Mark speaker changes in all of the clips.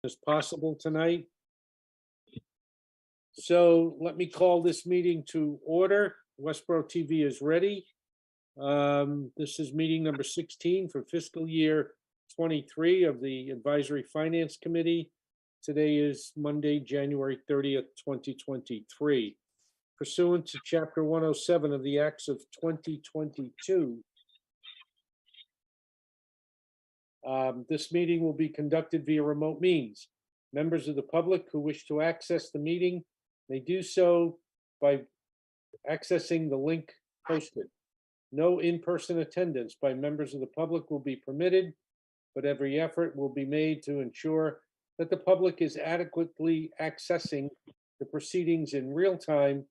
Speaker 1: as possible tonight. So let me call this meeting to order. Westborough TV is ready. This is meeting number 16 for fiscal year 23 of the Advisory Finance Committee. Today is Monday, January 30th, 2023. Pursuant to Chapter 107 of the Acts of 2022, this meeting will be conducted via remote means. Members of the public who wish to access the meeting may do so by accessing the link posted. No in-person attendance by members of the public will be permitted, but every effort will be made to ensure that the public is adequately accessing the proceedings in real time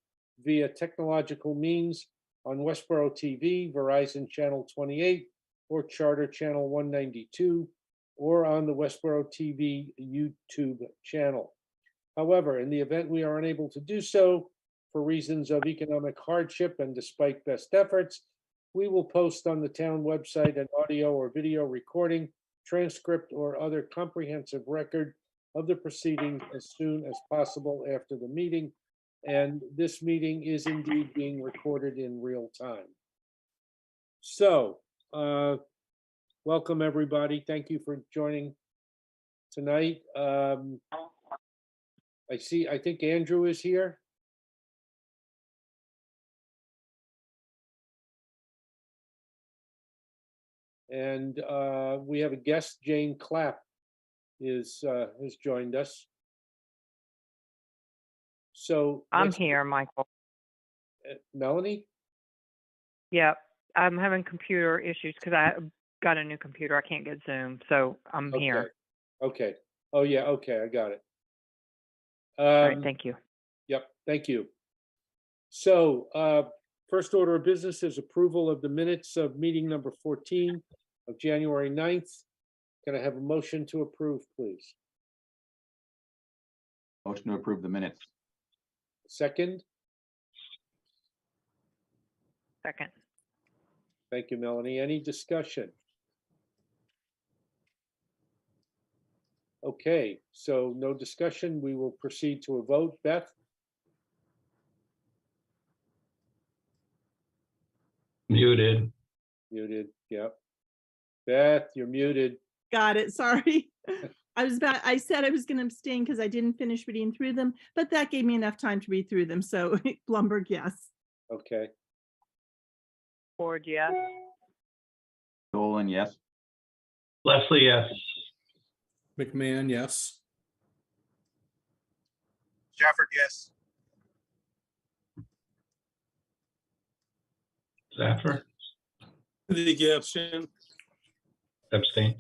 Speaker 1: via technological means on Westborough TV, Verizon Channel 28, or Charter Channel 192, or on the Westborough TV YouTube channel. However, in the event we are unable to do so for reasons of economic hardship and despite best efforts, we will post on the town website an audio or video recording, transcript, or other comprehensive record of the proceedings as soon as possible after the meeting. And this meeting is indeed being recorded in real time. So, welcome everybody. Thank you for joining tonight. I think Andrew is here. And we have a guest, Jane Clapp, has joined us. So
Speaker 2: I'm here, Michael.
Speaker 1: Melanie?
Speaker 2: Yeah, I'm having computer issues because I got a new computer. I can't get Zoom, so I'm here.
Speaker 1: Okay. Oh yeah. Okay, I got it.
Speaker 2: All right, thank you.
Speaker 1: Yep, thank you. So first order of business is approval of the minutes of meeting number 14 of January 9th. Can I have a motion to approve, please?
Speaker 3: Motion to approve the minutes.
Speaker 1: Second?
Speaker 2: Second.
Speaker 1: Thank you, Melanie. Any discussion? Okay, so no discussion. We will proceed to a vote. Beth?
Speaker 4: Muted.
Speaker 1: Muted, yep. Beth, you're muted.
Speaker 5: Got it. Sorry. I said I was going to abstain because I didn't finish reading through them, but that gave me enough time to read through them. So Blumberg, yes.
Speaker 1: Okay.
Speaker 2: Ford, yes.
Speaker 3: Dolan, yes.
Speaker 4: Leslie, yes.
Speaker 6: McMahon, yes.
Speaker 7: Shafford, yes.
Speaker 4: Zaffer,
Speaker 6: The abstain.
Speaker 4: abstain.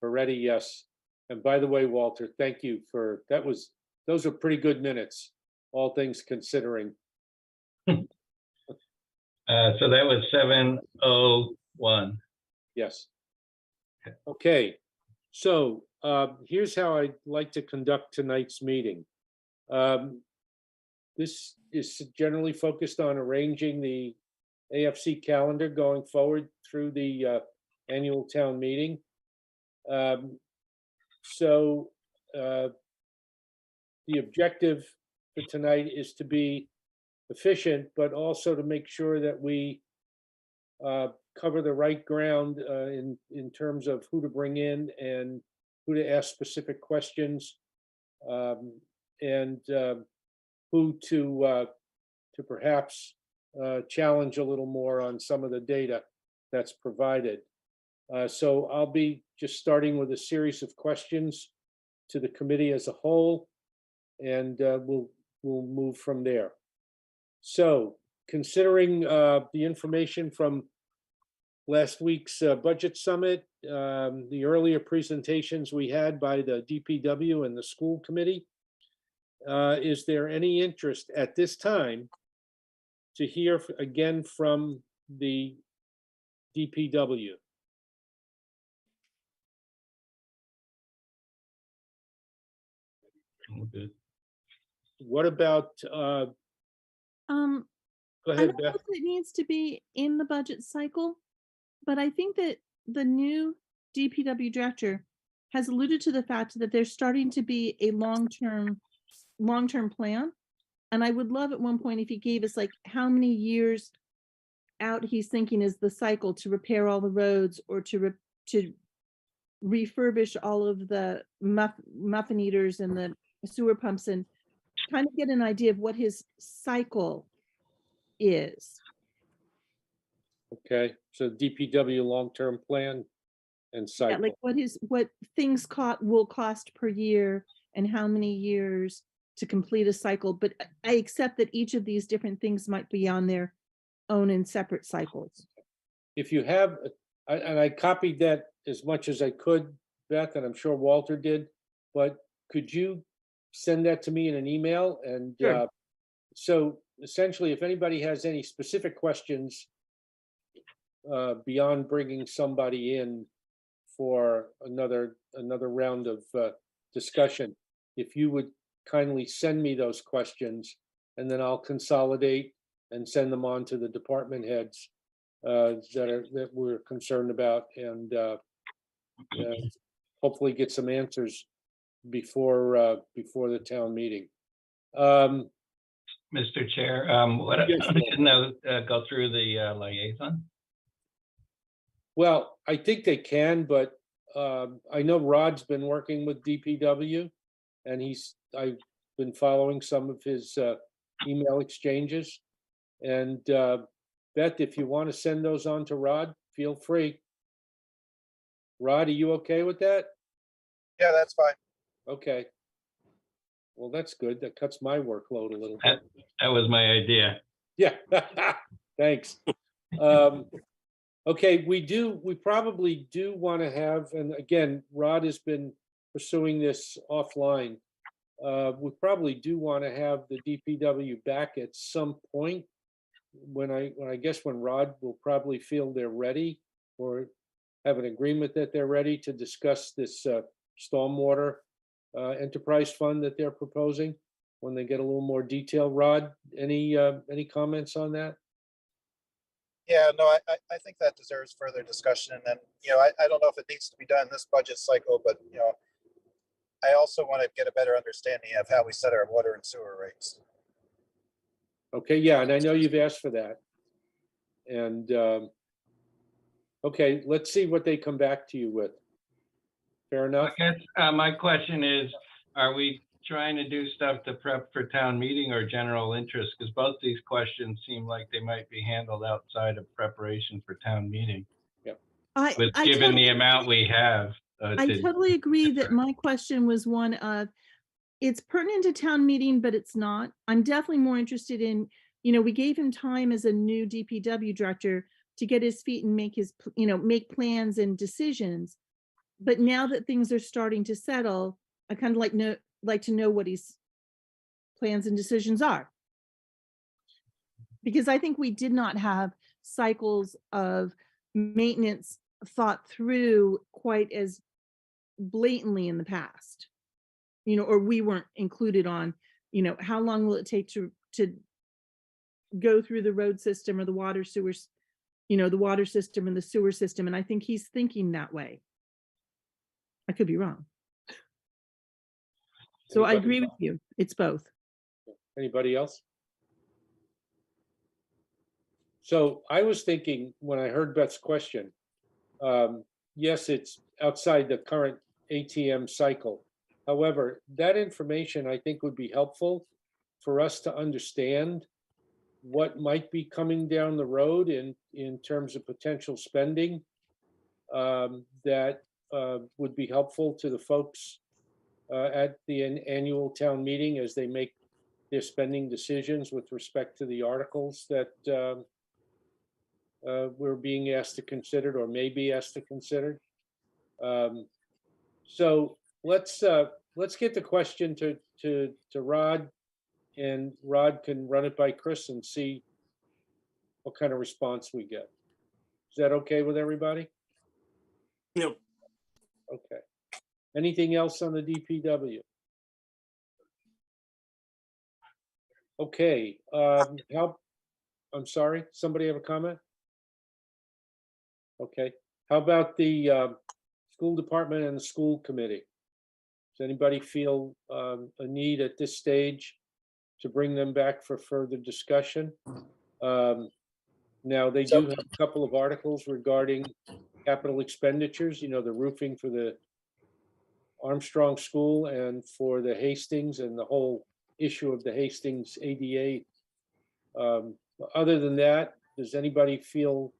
Speaker 1: Moretti, yes. And by the way, Walter, thank you for that. Those are pretty good minutes, all things considering.
Speaker 4: So that was 7:01.
Speaker 1: Yes. Okay. So here's how I'd like to conduct tonight's meeting. This is generally focused on arranging the AFC calendar going forward through the annual town meeting. So the objective for tonight is to be efficient, but also to make sure that we cover the right ground in terms of who to bring in and who to ask specific questions, and who to perhaps challenge a little more on some of the data that's provided. So I'll be just starting with a series of questions to the committee as a whole, and we'll move from there. So considering the information from last week's budget summit, the earlier presentations we had by the DPW and the school committee, is there any interest at this time to hear again from the DPW?
Speaker 4: Good.
Speaker 1: What about go
Speaker 5: I
Speaker 1: ahead,
Speaker 5: don't know
Speaker 1: Beth.
Speaker 5: if it needs to be in the budget cycle, but I think that the new DPW director has alluded to the fact that there's starting to be a long-term plan. And I would love at one point if he gave us like how many years out he's thinking is the cycle to repair all the roads or to refurbish all of the muffin eaters and the sewer pumps, and kind of get an idea of what his cycle is.
Speaker 1: Okay, so DPW long-term plan and
Speaker 5: Yeah,
Speaker 1: cycle.
Speaker 5: like what things will cost per year and how many years to complete a cycle. But I accept that each of these different things might be on their own and separate cycles.
Speaker 1: If you have, and I copied that as much as I could, Beth, and I'm sure Walter did, but could you send that to me in an email? And
Speaker 5: Sure.
Speaker 1: so essentially, if anybody has any specific questions beyond bringing somebody in for another round of discussion, if you would kindly send me those questions, and then I'll consolidate and send them on to the department heads that we're concerned about, and hopefully get some answers before the town meeting.
Speaker 4: Mr. Chair, what
Speaker 1: Yes,
Speaker 4: can go through the liaison?
Speaker 1: Well, I think they can, but I know Rod's been working with DPW, and I've been following some of his email exchanges. And Beth, if you want to send those on to Rod, feel free. Rod, are you okay with that?
Speaker 7: Yeah, that's fine.
Speaker 1: Okay. Well, that's good. That cuts my workload a little bit.
Speaker 4: That was my idea.
Speaker 1: Yeah, thanks. Okay, we probably do want to have, and again, Rod has been pursuing this offline. We probably do want to have the DPW back at some point when I guess when Rod will probably feel they're ready, or have an agreement that they're ready to discuss this stormwater enterprise fund that they're proposing, when they get a little more detail. Rod, any comments on that?
Speaker 7: Yeah, no, I think that deserves further discussion. And then, I don't know if it needs to be done this budget cycle, but, I also want to get a better understanding of how we set our water and sewer rates.
Speaker 1: Okay, yeah, and I know you've asked for that. And okay, let's see what they come back to you with. Fair enough?
Speaker 4: I guess my question is, are we trying to do stuff to prep for town meeting or general interest? Because both these questions seem like they might be handled outside of preparation for town meeting. Given the amount we have.
Speaker 5: I totally agree that my question was one of, it's pertinent to town meeting, but it's not. I'm definitely more interested in, we gave him time as a new DPW director to get his feet and make plans and decisions. But now that things are starting to settle, I kind of like to know what his plans and decisions are. Because I think we did not have cycles of maintenance thought through quite as blatantly in the past, or we weren't included on, how long will it take to go through the road system or the water sewers, the water system and the sewer system. And I think he's thinking that way. I could be wrong. So I agree with you. It's both.
Speaker 1: Anybody else? So I was thinking when I heard Beth's question, yes, it's outside the current ATM cycle. However, that information I think would be helpful for us to understand what might be coming down the road in terms of potential spending that would be helpful to the folks at the annual town meeting as they make their spending decisions with respect to the articles that we're being asked to consider or may be asked to consider. So let's get the question to Rod, and Rod can run it by Chris and see what kind of response we get. Is that okay with everybody?
Speaker 6: Yep.
Speaker 1: Okay. Anything else on the DPW? Okay. I'm sorry, somebody have a comment? Okay. How about the school department and the school committee. Does anybody feel a need at this stage to bring them back for further discussion? Now, they do have a couple of articles regarding capital expenditures, you know, the roofing for the Armstrong School and for the Hastings and the whole issue of the Hastings ADA. Other than that, does anybody feel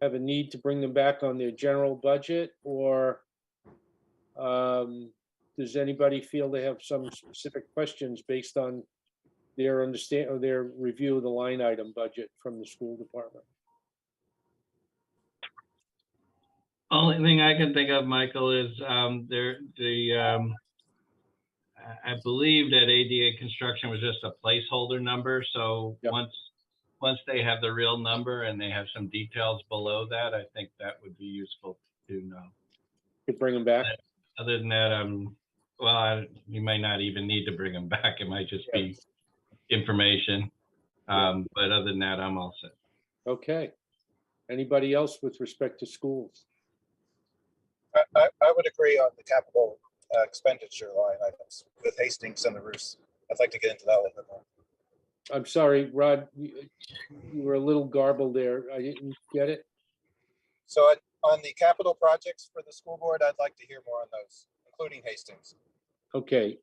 Speaker 1: have a need to bring them back on their general budget, or does anybody feel they have some specific questions based on their understand or their review of the line item budget from the school department?
Speaker 4: Only thing I can think of, Michael, is I believe that ADA construction was just a placeholder number. So
Speaker 1: Yep.
Speaker 4: once they have the real number and they have some details below that, I think that would be useful to know.
Speaker 1: Could bring them back.
Speaker 4: Other than that, you may not even need to bring them back. It might just be information. But other than that, I'm all set.
Speaker 1: Okay. Anybody else with respect to schools?
Speaker 7: I would agree on the capital expenditure line items with Hastings and the roofs. I'd like to get into that a little bit more.
Speaker 1: I'm sorry, Rod, you were a little garbled there. I didn't get it.
Speaker 7: So on the capital projects for the school board, I'd like to hear more on those, including Hastings.
Speaker 1: Okay.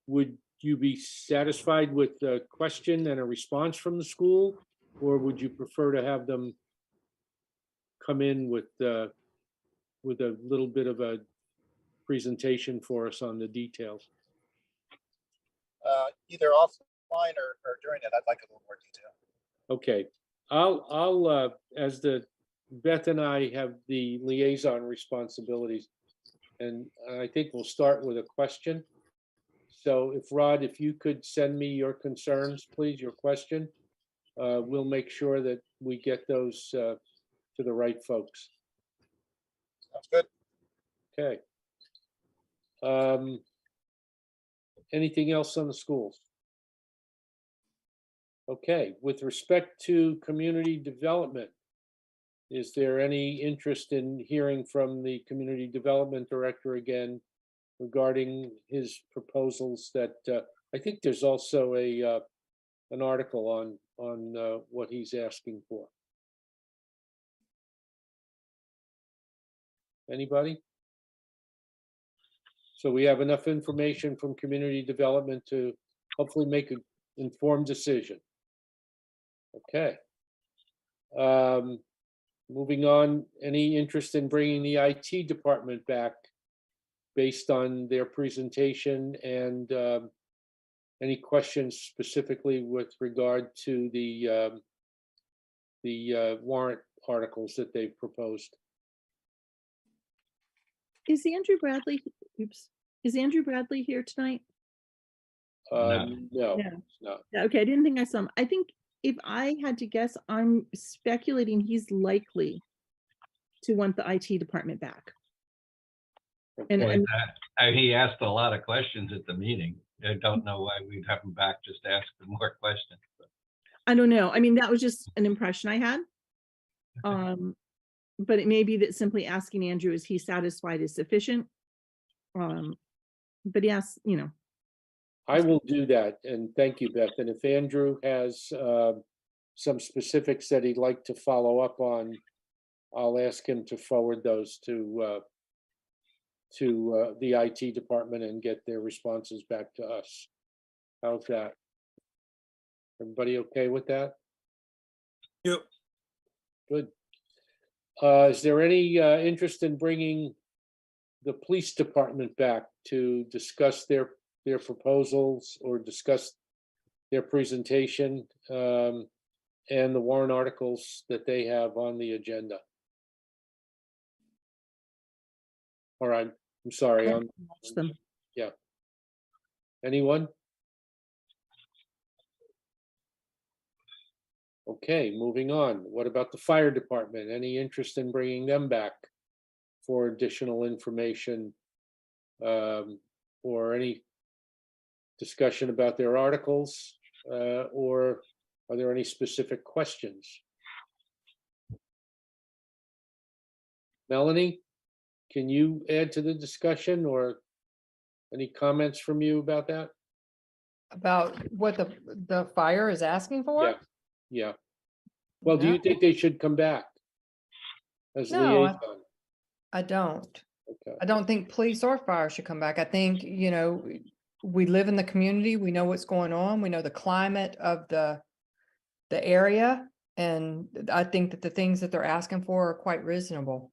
Speaker 1: Would you be satisfied with a question and a response from the school, or would you prefer to have them come in with a little bit of a presentation for us on the details?
Speaker 7: Either offline or during it, I'd like a little more detail.
Speaker 1: Okay, I'll as Beth and I have the liaison responsibilities, and I think we'll start with a question. So if you could send me your concerns, please, your question, we'll make sure that we get those to the right folks.
Speaker 7: Sounds good.
Speaker 1: Okay. Anything else on the schools? Okay, with respect to community development, is there any interest in hearing from the community development director again regarding his proposals that I think there's also an article on what he's asking for? Anybody? So we have enough information from community development to hopefully make an informed decision. Okay. Moving on, any interest in bringing the IT department back based on their presentation, and any questions specifically with regard to the warrant articles that they've proposed?
Speaker 5: Is Andrew Bradley, is Andrew Bradley here tonight?
Speaker 1: No,
Speaker 5: No.
Speaker 1: it's not.
Speaker 5: Okay, I didn't think I saw him. I think if I had to guess, I'm speculating he's likely to want the IT department back. And
Speaker 1: Okay.
Speaker 4: He asked a lot of questions at the meeting. I don't know why we'd have him back just to ask for more questions.
Speaker 5: I don't know. I mean, that was just an impression I had. But it may be that simply asking Andrew, is he satisfied, is sufficient. But yes, you know.
Speaker 1: I will do that, and thank you, Beth. And if Andrew has some specifics that he'd like to follow up on, I'll ask him to forward those to the IT department and get their responses back to us. How's that? Everybody okay with that?
Speaker 6: Yep.
Speaker 1: Good. Is there any interest in bringing the police department back to discuss their proposals or discuss their presentation and the warrant articles that they have on the agenda? All right, I'm sorry.
Speaker 5: I haven't watched them.
Speaker 1: Yeah. Anyone? Okay, moving on. What about the fire department? Any interest in bringing them back for additional information or any discussion about their articles, or are there any specific questions? Melanie, can you add to the discussion or any comments from you about that?
Speaker 8: About what the fire is asking for?
Speaker 1: Yeah. Yeah. Well, do you
Speaker 8: No.
Speaker 1: think they should come back as
Speaker 8: No,
Speaker 1: liaison?
Speaker 8: I don't.
Speaker 1: Okay.
Speaker 8: I don't think police or fire should come back. I think, we live in the community, we know what's going on, we know the climate of the area, and I think that the things that they're asking for are quite reasonable.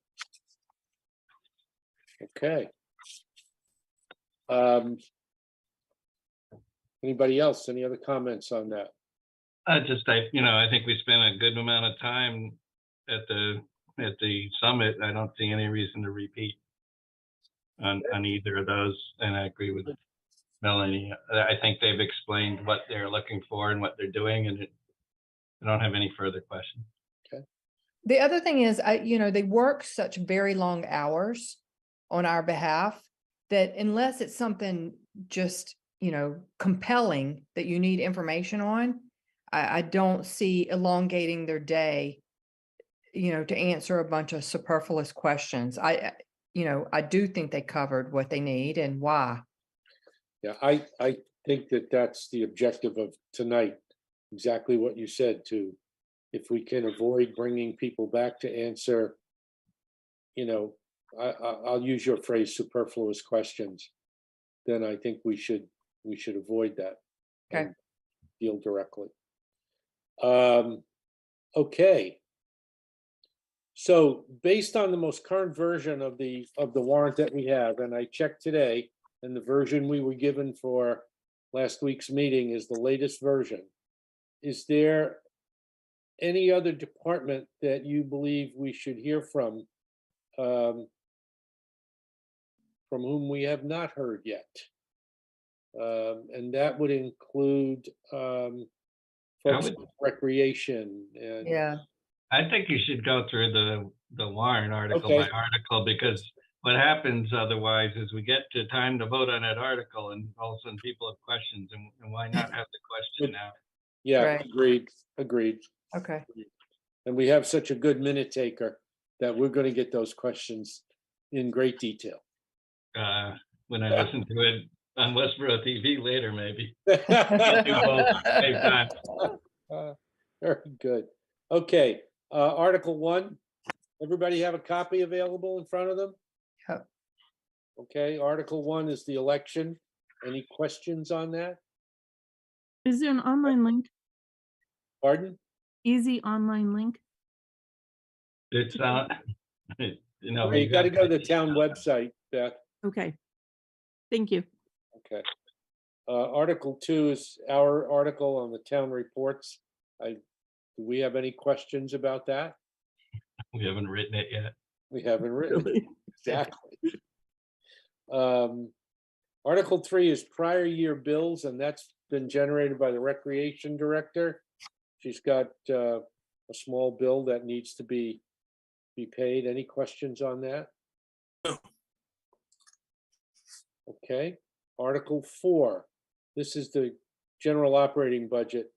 Speaker 1: Okay. Anybody else? Any other comments on that?
Speaker 4: I think we spent a good amount of time at the summit. I don't see any reason to repeat on either of those. And I agree with Melanie. I think they've explained what they're looking for and what they're doing, and I don't have any further questions.
Speaker 8: The other thing is, they work such very long hours on our behalf that unless it's something just, compelling that you need information on, I don't see elongating their day, to answer a bunch of superfluous questions. I do think they covered what they need and why.
Speaker 1: Yeah, I think that that's the objective of tonight. Exactly what you said too. If we can avoid bringing people back to answer, I'll use your phrase, superfluous questions, then I think we should avoid that.
Speaker 8: Okay.
Speaker 1: And deal directly. Okay. So based on the most current version of the warrant that we have, and I checked today, and the version we were given for last week's meeting is the latest version. Is there any other department that you believe we should hear from whom we have not heard yet? And that would include folks with recreation and.
Speaker 8: Yeah.
Speaker 4: I think you should go through the warrant article
Speaker 1: Okay.
Speaker 4: by article, because what happens otherwise is we get to time to vote on that article and all of a sudden people have questions, and why not have the question now?
Speaker 1: Yeah,
Speaker 8: Right.
Speaker 1: agreed.
Speaker 8: Okay.
Speaker 1: And we have such a good minute taker that we're going to get those questions in great detail.
Speaker 4: When I listen to it on Westborough TV later, maybe. Do both at the same time.
Speaker 1: Very good. Okay, Article 1. Everybody have a copy available in front of them?
Speaker 8: Yep.
Speaker 1: Okay, Article 1 is the election. Any questions on that?
Speaker 5: Is there an online link?
Speaker 1: Pardon?
Speaker 5: Easy online link?
Speaker 4: It's not,
Speaker 1: You got to go to the town website, Beth.
Speaker 5: Okay. Thank you.
Speaker 1: Okay. Article 2 is our article on the town reports. Do we have any questions about that?
Speaker 4: We haven't written it yet.
Speaker 1: We haven't written it. Exactly. Article 3 is prior year bills, and that's been generated by the recreation director. She's got a small bill that needs to be paid. Any questions on that?
Speaker 6: No.
Speaker 1: Okay. Article 4. This is the general operating budget.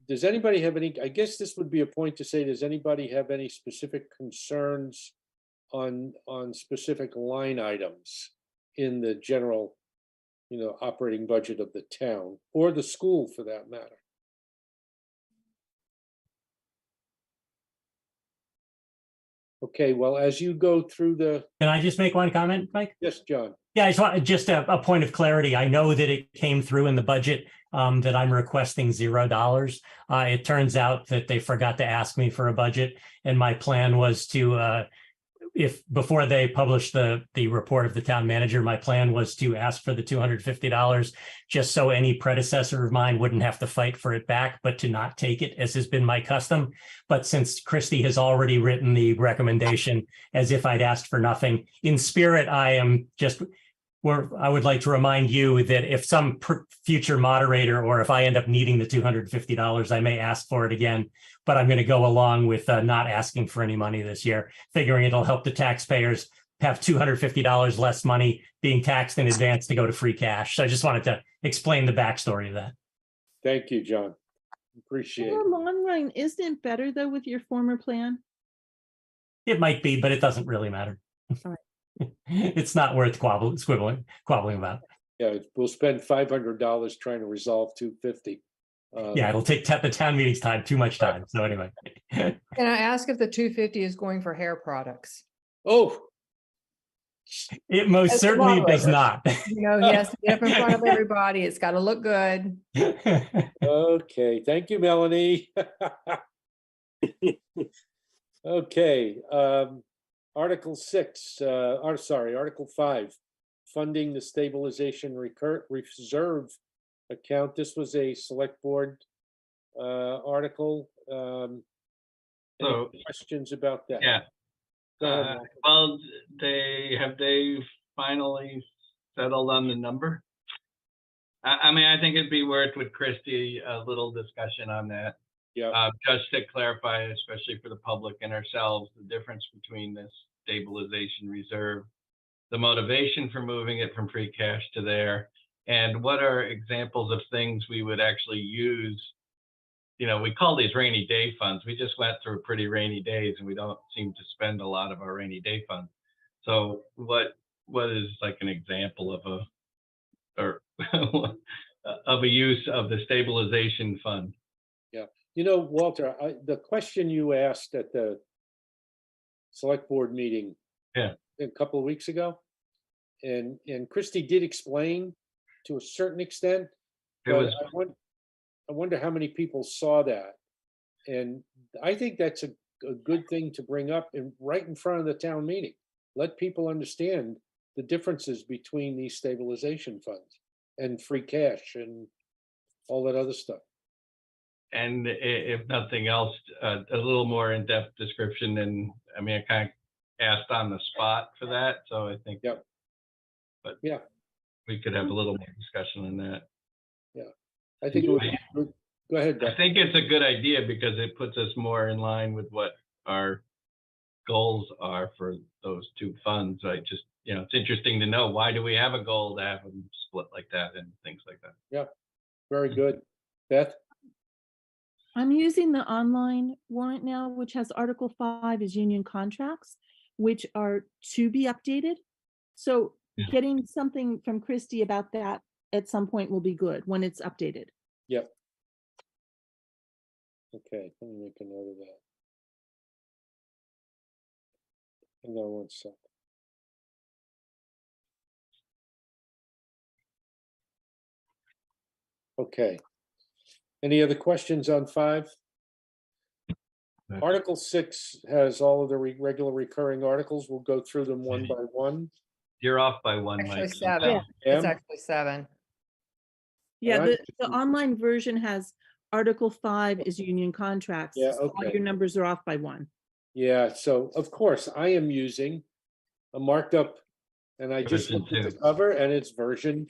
Speaker 1: Does anybody have any, I guess this would be a point to say, does anybody have any specific concerns on specific line items in the general, operating budget of the town or the school for that matter? Okay, well, as you go through the,
Speaker 9: Can I just make one comment, Mike?
Speaker 1: yes, John.
Speaker 9: Yeah, I just want just a point of clarity. I know that it came through in the budget that I'm requesting $0. It turns out that they forgot to ask me for a budget, and my plan was to, if before they published the report of the town manager, my plan was to ask for the $250 just so any predecessor of mine wouldn't have to fight for it back, but to not take it, as has been my custom. But since Christie has already written the recommendation as if I'd asked for nothing, in spirit, I would like to remind you that if some future moderator, or if I end up needing the $250, I may ask for it again, but I'm going to go along with not asking for any money this year, figuring it'll help the taxpayers have $250 less money being taxed in advance to go to free cash. So I just wanted to explain the backstory of that.
Speaker 1: Thank you, John. Appreciate
Speaker 5: In
Speaker 1: it.
Speaker 5: the long run, isn't it better though with your former plan?
Speaker 9: It might be, but it doesn't really matter.
Speaker 5: All
Speaker 9: It's not worth squibbling about.
Speaker 1: Yeah, we'll spend $500 trying to resolve 250.
Speaker 9: Yeah, it'll take the town meeting's time, too much time. So anyway.
Speaker 8: Can I ask if the 250 is going for hair products?
Speaker 1: Oh,
Speaker 9: It most
Speaker 8: As the
Speaker 9: certainly does
Speaker 8: moderator.
Speaker 9: not.
Speaker 8: You know, he has to get up in front of everybody. It's got to look good.
Speaker 1: okay. Thank you, Melanie. Okay, Article 6, Article 5, funding the stabilization reserve account. This was a select board article. Any
Speaker 4: So,
Speaker 1: questions about that?
Speaker 4: yeah.
Speaker 1: Go ahead, Walter.
Speaker 4: Well, they finally settled on the number? I mean, I think it'd be worth with Christie a little discussion on that.
Speaker 1: Yeah,
Speaker 4: Just to clarify, especially for the public and ourselves, the difference between this stabilization reserve, the motivation for moving it from free cash to there, and what are examples of things we would actually use. You know, we call these rainy day funds. We just went through pretty rainy days and we don't seem to spend a lot of our rainy day funds. So what is like an example of of a use of the stabilization fund?
Speaker 1: you know, Walter, the question you asked at the select board meeting
Speaker 4: Yeah.
Speaker 1: a couple of weeks ago, and Christie did explain to a certain extent,
Speaker 4: It
Speaker 1: but
Speaker 4: was,
Speaker 1: I wonder how many people saw that. And I think that's a good thing to bring up right in front of the town meeting. Let people understand the differences between these stabilization funds and free cash and all that other stuff.
Speaker 4: and if nothing else, a little more in-depth description. And I mean, I kind of asked on the spot for that. So I think,
Speaker 1: Yep.
Speaker 4: But
Speaker 1: Yeah.
Speaker 4: we could have a little more discussion on that.
Speaker 1: I think it would be good. Go ahead,
Speaker 4: I
Speaker 1: Beth.
Speaker 4: think it's a good idea because it puts us more in line with what our goals are for those two funds. I just, you know, it's interesting to know, why do we have a goal to have them split like that and things like that?
Speaker 1: Very good. Beth?
Speaker 5: I'm using the online warrant now, which has Article 5 is union contracts, which are to be updated. So
Speaker 4: Yeah.
Speaker 5: getting something from Christie about that at some point will be good when it's updated.
Speaker 1: Yep. Okay, let me make a note of that. Hang on one sec. Okay. Any other questions on 5? Article 6 has all of the regular recurring articles. We'll go through them one by one.
Speaker 4: You're off by one,
Speaker 8: Actually,
Speaker 4: Mike.
Speaker 8: 7. It's
Speaker 1: Em?
Speaker 8: actually 7.
Speaker 5: Yeah,
Speaker 1: Alright.
Speaker 5: the online version has Article 5 is union contracts.
Speaker 1: Yeah,
Speaker 5: so all
Speaker 1: okay.
Speaker 5: your numbers are off by 1.
Speaker 1: Yeah, so of course I am using a marked up, and I just
Speaker 4: Version
Speaker 1: looked at the
Speaker 4: 2.
Speaker 1: cover and it's version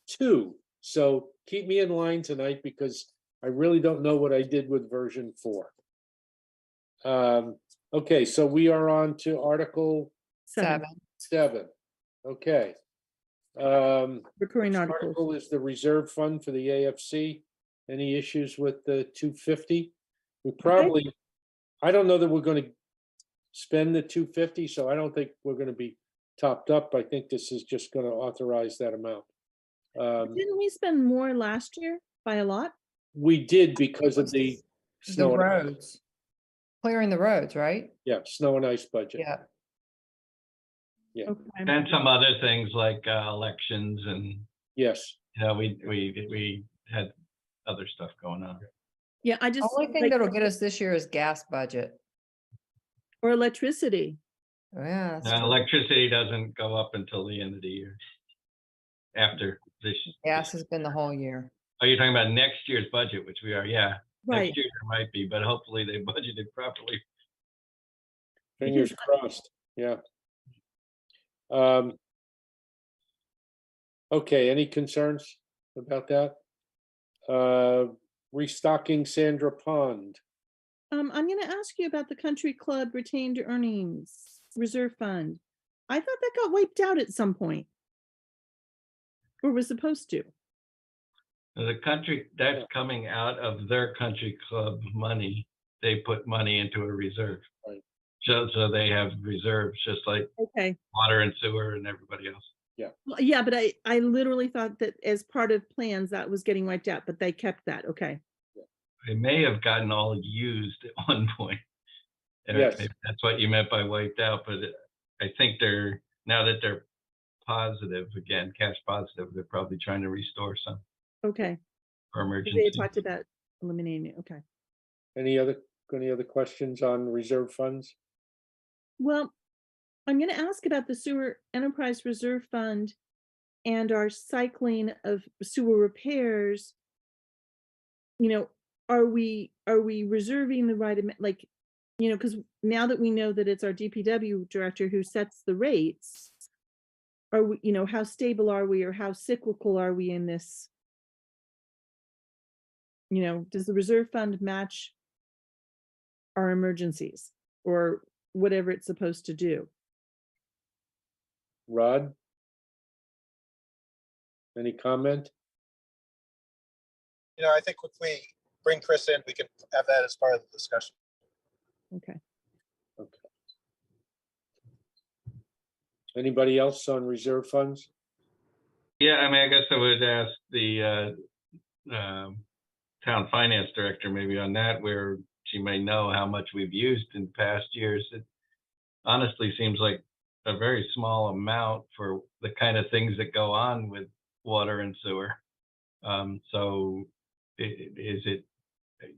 Speaker 1: 2. So keep me in line tonight because I really don't know what I did with version 4. Okay, so we are on to Article
Speaker 8: 7.
Speaker 1: 7. Okay.
Speaker 5: Recurring
Speaker 1: Next
Speaker 5: articles.
Speaker 1: article is the reserve fund for the AFC. Any issues with the 250? We probably, I don't know that we're going to spend the 250, so I don't think we're going to be topped up. I think this is just going to authorize that amount.
Speaker 5: Didn't we spend more last year by a lot?
Speaker 1: We did because of the
Speaker 8: The
Speaker 1: snow, and,
Speaker 8: roads. Clearing the roads, right?
Speaker 1: yeah, snow and ice budget.
Speaker 8: Yeah.
Speaker 5: Okay.
Speaker 4: And some other things like elections, and
Speaker 1: Yes.
Speaker 4: you know, we had other stuff going on.
Speaker 5: Yeah, I just
Speaker 8: Only thing
Speaker 5: like,
Speaker 8: that'll get us this year is gas budget.
Speaker 5: or electricity.
Speaker 8: Oh, yeah, that's true.
Speaker 4: Electricity doesn't go up until the end of the year. After this.
Speaker 8: Gas has been the whole year.
Speaker 4: Oh, you're talking about next year's budget, which we are, yeah.
Speaker 5: Right.
Speaker 4: Next year there might be, but hopefully they budgeted properly.
Speaker 1: Fingers crossed. Yeah. Okay, any concerns about that? Restocking Sandra Pond.
Speaker 5: I'm going to ask you about the country club retained earnings reserve fund. I thought that got wiped out at some point. Or was supposed to.
Speaker 4: The country, that's coming out of their country club money. They put money into a reserve.
Speaker 1: Right.
Speaker 4: So they have reserves, just like
Speaker 5: Okay.
Speaker 4: water and sewer and everybody else.
Speaker 5: Well, yeah, but I literally thought that as part of plans that was getting wiped out, but they kept that. Okay.
Speaker 4: They may have gotten all used at one point. Or
Speaker 1: Yes.
Speaker 4: maybe that's what you meant by wiped out, but I think now that they're positive again, cash positive, they're probably trying to restore some
Speaker 5: Okay.
Speaker 4: for
Speaker 5: 'Cause
Speaker 4: emergency.
Speaker 5: they had talked about eliminating it. Okay.
Speaker 1: Any other questions on reserve funds?
Speaker 5: Well, I'm going to ask about the sewer enterprise reserve fund and our cycling of sewer repairs. You know, are we reserving the right amount? Like, you know, because now that we know that it's our DPW director who sets the rates, are we, you know, how stable are we, or how cyclical are we in this? You know, does the reserve fund match our emergencies or whatever it's supposed to do?
Speaker 1: Rod? Any comment?
Speaker 7: You know, I think if we bring Chris in, we can have that as part of the discussion.
Speaker 5: Okay.
Speaker 1: Anybody else on reserve funds?
Speaker 4: Yeah, I mean, I guess I would ask the town finance director maybe on that, where she may know how much we've used in past years. It honestly seems like a very small amount for the kind of things that go on with water and sewer. So is it,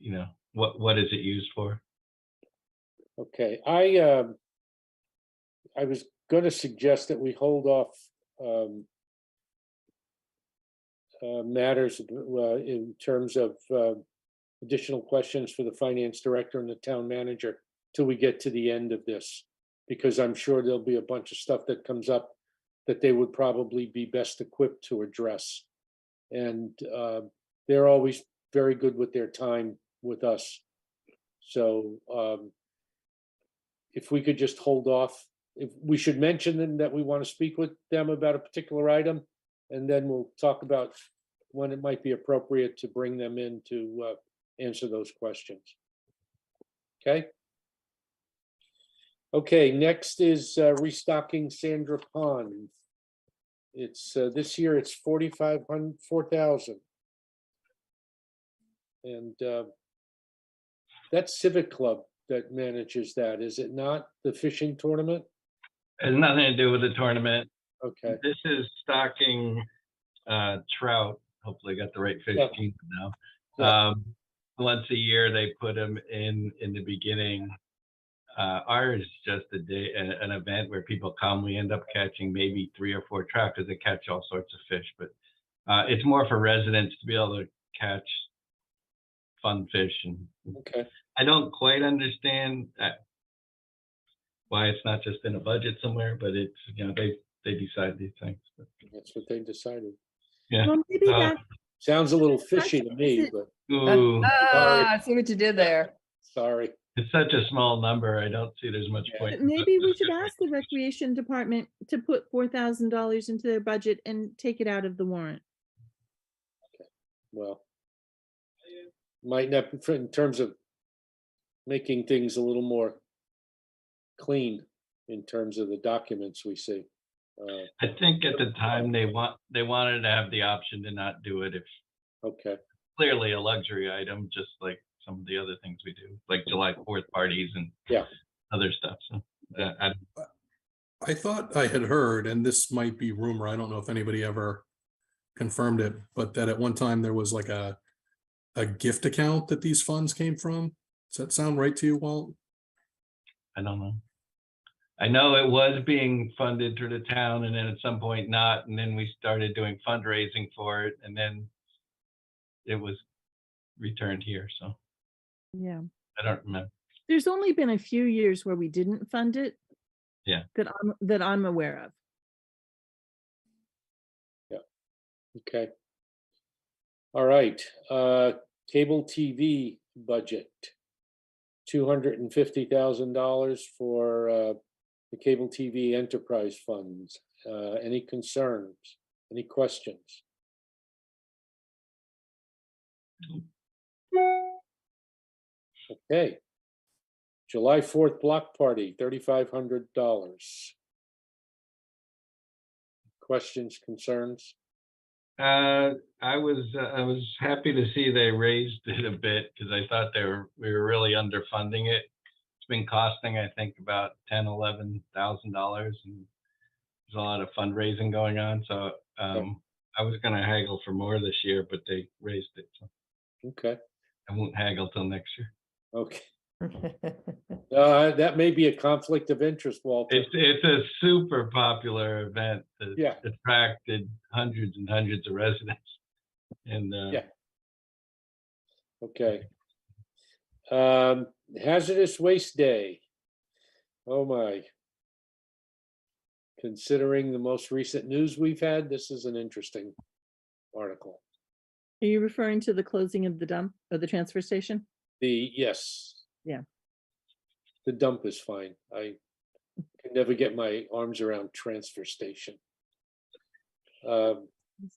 Speaker 4: you know, what is it used for?
Speaker 1: Okay, I was going to suggest that we hold off matters in terms of additional questions for the finance director and the town manager till we get to the end of this, because I'm sure there'll be a bunch of stuff that comes up that they would probably be best equipped to address. And they're always very good with their time with us. So if we could just hold off, if we should mention them that we want to speak with them about a particular item, and then we'll talk about when it might be appropriate to bring them in to answer those questions. Okay. Okay, next is restocking Sandra Pond. It's this year it's 4,000. And that's Civic Club that manages that, is it not? The fishing tournament?
Speaker 4: It has nothing to do with the tournament.
Speaker 1: Okay,
Speaker 4: This is stocking trout. Hopefully I got the right fish
Speaker 1: Yeah.
Speaker 4: team now.
Speaker 1: Yeah.
Speaker 4: Once a year they put them in the beginning. Ours is just an event where people come. We end up catching maybe 3 or 4 trout because they catch all sorts of fish. But it's more for residents to be able to catch fun fish. And
Speaker 1: okay.
Speaker 4: I don't quite understand why it's not just in a budget somewhere, but it's, you know, they decide these things. But,
Speaker 1: That's what they decided.
Speaker 4: yeah.
Speaker 5: Well, maybe that
Speaker 1: Sounds a little fishy to me,
Speaker 5: Is it-
Speaker 1: but
Speaker 4: Ooh,
Speaker 8: I see what you did there.
Speaker 1: sorry.
Speaker 4: it's such a small number. I don't see there's much
Speaker 1: Yeah.
Speaker 4: point. in
Speaker 5: maybe we
Speaker 4: putting
Speaker 5: should
Speaker 4: it
Speaker 5: ask the recreation department to put $4,000 into their budget and take it out of the warrant.
Speaker 1: Well, might not, in terms of making things a little more clean in terms of the documents we see.
Speaker 4: I think at the time they wanted to have the option to not do it if
Speaker 1: Okay,
Speaker 4: clearly a luxury item, just like some of the other things we do, like July 4th parties and
Speaker 1: Yeah.
Speaker 4: other stuff. So
Speaker 10: I thought I had heard, and this might be rumor, I don't know if anybody ever confirmed it, but that at one time there was like a gift account that these funds came from. Does that sound right to you, Walt?
Speaker 4: I don't know. I know it was being funded through the town, and then at some point not, and then we started doing fundraising for it, and then it was returned here. So
Speaker 5: Yeah.
Speaker 4: I don't remember.
Speaker 5: There's only been a few years where we didn't fund it.
Speaker 4: Yeah.
Speaker 5: That I'm aware of.
Speaker 1: okay. All right, cable TV budget. $250,000 for the cable TV enterprise funds. Any concerns? Any questions? Okay. July 4th block party, $3,500. Questions, concerns?
Speaker 4: I was happy to see they raised it a bit because I thought we were really underfunding it. It's been costing, I think, about $10,000-$11,000, and there's a lot of fundraising going on. So I was going to haggle for more this year, but they raised it. So
Speaker 1: Okay,
Speaker 4: I won't haggle till next year.
Speaker 1: okay. That may be a conflict of interest, Walter.
Speaker 4: It's a super popular event that
Speaker 1: Yeah.
Speaker 4: attracted hundreds and hundreds of residents. And
Speaker 1: Yeah. Okay. Hazardous Waste Day. Oh my. Considering the most recent news we've had, this is an interesting article.
Speaker 5: Are you referring to the closing of the dump or the transfer station?
Speaker 1: Yes.
Speaker 5: Yeah.
Speaker 1: The dump is fine. I can never get my arms around transfer station.
Speaker 5: Let's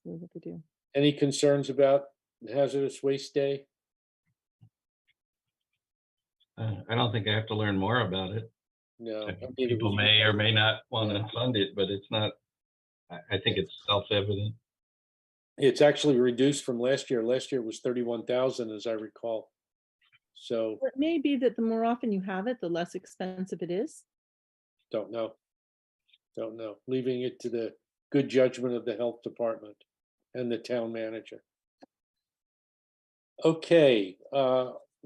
Speaker 5: see what they do.
Speaker 1: Any concerns about Hazardous Waste Day?
Speaker 4: I don't think I have to learn more about it.
Speaker 1: No.
Speaker 4: People may or may not want to fund it, but it's not, I think it's self-evident.
Speaker 1: It's actually reduced from last year. Last year was 31,000, as I recall. So
Speaker 5: It may be that the more often you have it, the less expensive it is.
Speaker 1: don't know. Leaving it to the good judgment of the health department and the town manager. Okay,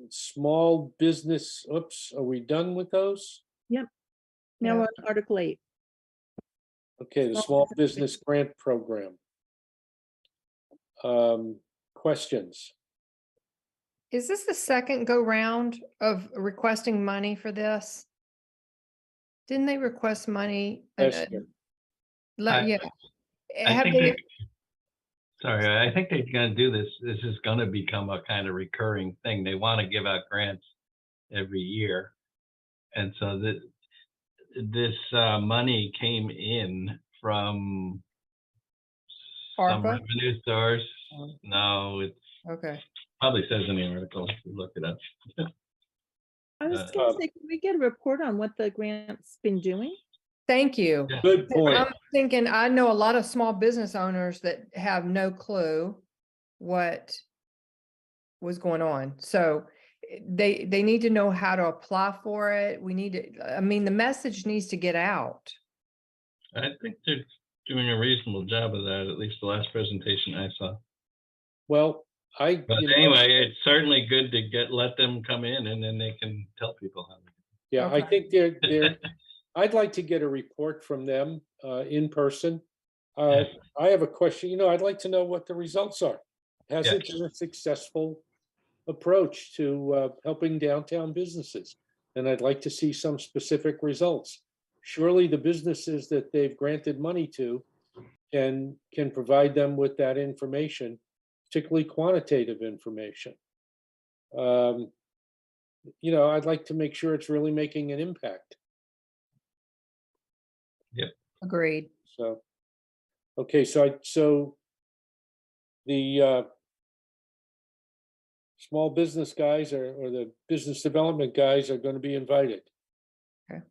Speaker 1: small business, oops, are we done with those?
Speaker 5: Now
Speaker 8: Yeah.
Speaker 5: we're on Article 8.
Speaker 1: Okay, the small business grant program. Questions?
Speaker 8: Is this the second go round of requesting money for this? Didn't they request money?
Speaker 1: Last year.
Speaker 8: Yeah.
Speaker 4: I
Speaker 8: Have
Speaker 4: think
Speaker 8: they,
Speaker 4: sorry, I think they're going to do this. This is going to become a kind of recurring thing. They want to give out grants every year. And so this money came in from some
Speaker 8: ARPA?
Speaker 4: revenue source. No, it
Speaker 8: Okay.
Speaker 4: probably says in the article if you look it up.
Speaker 5: I was going to say, can we get a report on what the grant's been doing?
Speaker 8: Thank you.
Speaker 4: Yeah.
Speaker 1: Good point.
Speaker 8: I'm thinking, I know a lot of small business owners that have no clue what was going on. So they need to know how to apply for it. We need to, I mean, the message needs to get out.
Speaker 4: I think they're doing a reasonable job of that, at least the last presentation I saw.
Speaker 1: Well,
Speaker 4: But anyway, it's certainly good to let them come in and then they can tell people how.
Speaker 1: yeah, I
Speaker 8: Okay.
Speaker 1: think they're, I'd like to get a report from them in person.
Speaker 4: Yeah.
Speaker 1: I have a question, I'd like to know what the results are. Has
Speaker 4: Yeah.
Speaker 1: it been a successful approach to helping downtown businesses? And I'd like to see some specific results. Surely the businesses that they've granted money to can provide them with that information, particularly quantitative information. I'd like to make sure it's really making an impact.
Speaker 8: Agreed.
Speaker 1: So, okay, so the small business guys or the business development guys are going to be invited.
Speaker 8: Okay.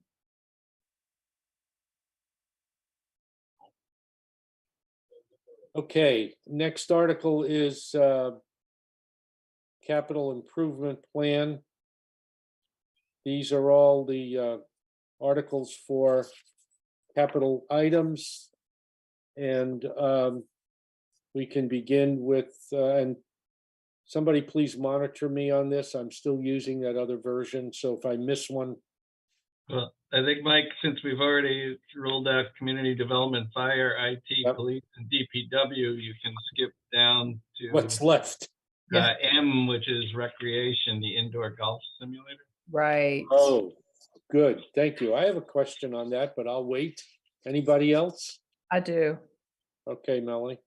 Speaker 1: Okay, next article is capital improvement plan. These are all the articles for capital items. And we can begin with, and somebody please monitor me on this. I'm still using that other version. So if I miss one.
Speaker 4: Well, I think, Mike, since we've already rolled out community development, fire, IT,
Speaker 1: Yep.
Speaker 4: police, and DPW, you can skip down to
Speaker 1: What's left?
Speaker 4: M, which is recreation, the indoor golf simulator.
Speaker 8: Right.
Speaker 1: Oh, good. Thank you. I have a question on that, but I'll wait. Anybody else?
Speaker 8: I do.
Speaker 1: Okay, Melanie.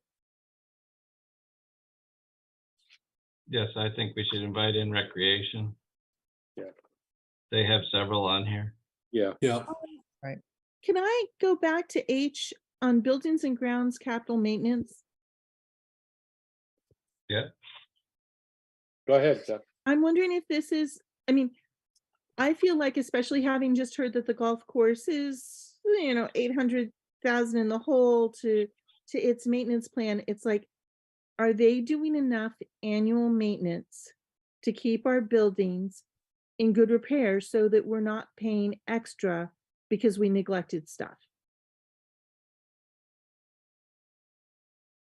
Speaker 4: Yes, I think we should invite in recreation.
Speaker 1: Yeah.
Speaker 4: They have several on here.
Speaker 1: Yeah.
Speaker 10: Yeah,
Speaker 5: Can I go back to H on buildings and grounds capital maintenance?
Speaker 4: Yeah.
Speaker 1: Go ahead, Seth.
Speaker 5: I'm wondering if this is, I feel like, especially having just heard that the golf course is, 800,000 in the hole to its maintenance plan, it's like, are they doing enough annual maintenance to keep our buildings in good repair so that we're not paying extra because we neglected stuff?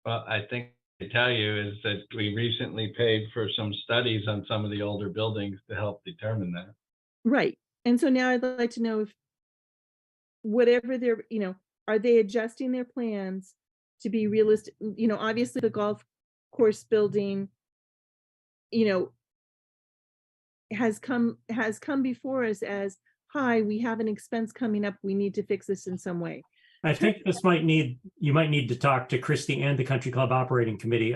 Speaker 4: Well, I think I tell you is that we recently paid for some studies on some of the older buildings to help determine that.
Speaker 5: Right. And so now I'd like to know if whatever they're, are they adjusting their plans to be realistic? Obviously the golf course building, you know, has come before us as, hi, we have an expense coming up. We need to fix this in some way.
Speaker 9: I think you might need to talk to Christie and the Country Club Operating Committee.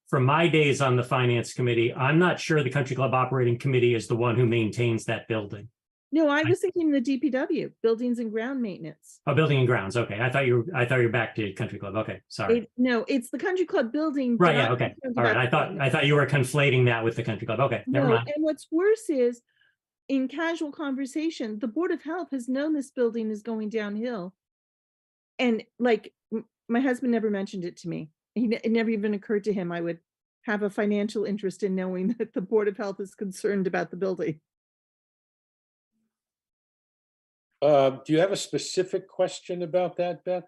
Speaker 9: From my days on the Finance Committee, I'm not sure the Country Club Operating Committee is the one who maintains that building.
Speaker 5: No, I was thinking the DPW, Buildings and Ground Maintenance.
Speaker 9: Oh, Building and Grounds. Okay. I thought you were back to Country Club. Okay. Sorry.
Speaker 5: No, it's the Country Club building.
Speaker 9: Right.
Speaker 5: but
Speaker 9: Yeah.
Speaker 5: I'm
Speaker 9: Okay.
Speaker 5: concerned
Speaker 9: All right.
Speaker 5: about
Speaker 9: I thought you were conflating that with the Country Club. Okay. Never
Speaker 5: No,
Speaker 9: mind.
Speaker 5: and what's worse is, in casual conversation, the Board of Health has known this building is going downhill. And like, my husband never mentioned it to me. It never even occurred to him I would have a financial interest in knowing that the Board of Health is concerned about the building.
Speaker 1: Do you have a specific question about that, Beth?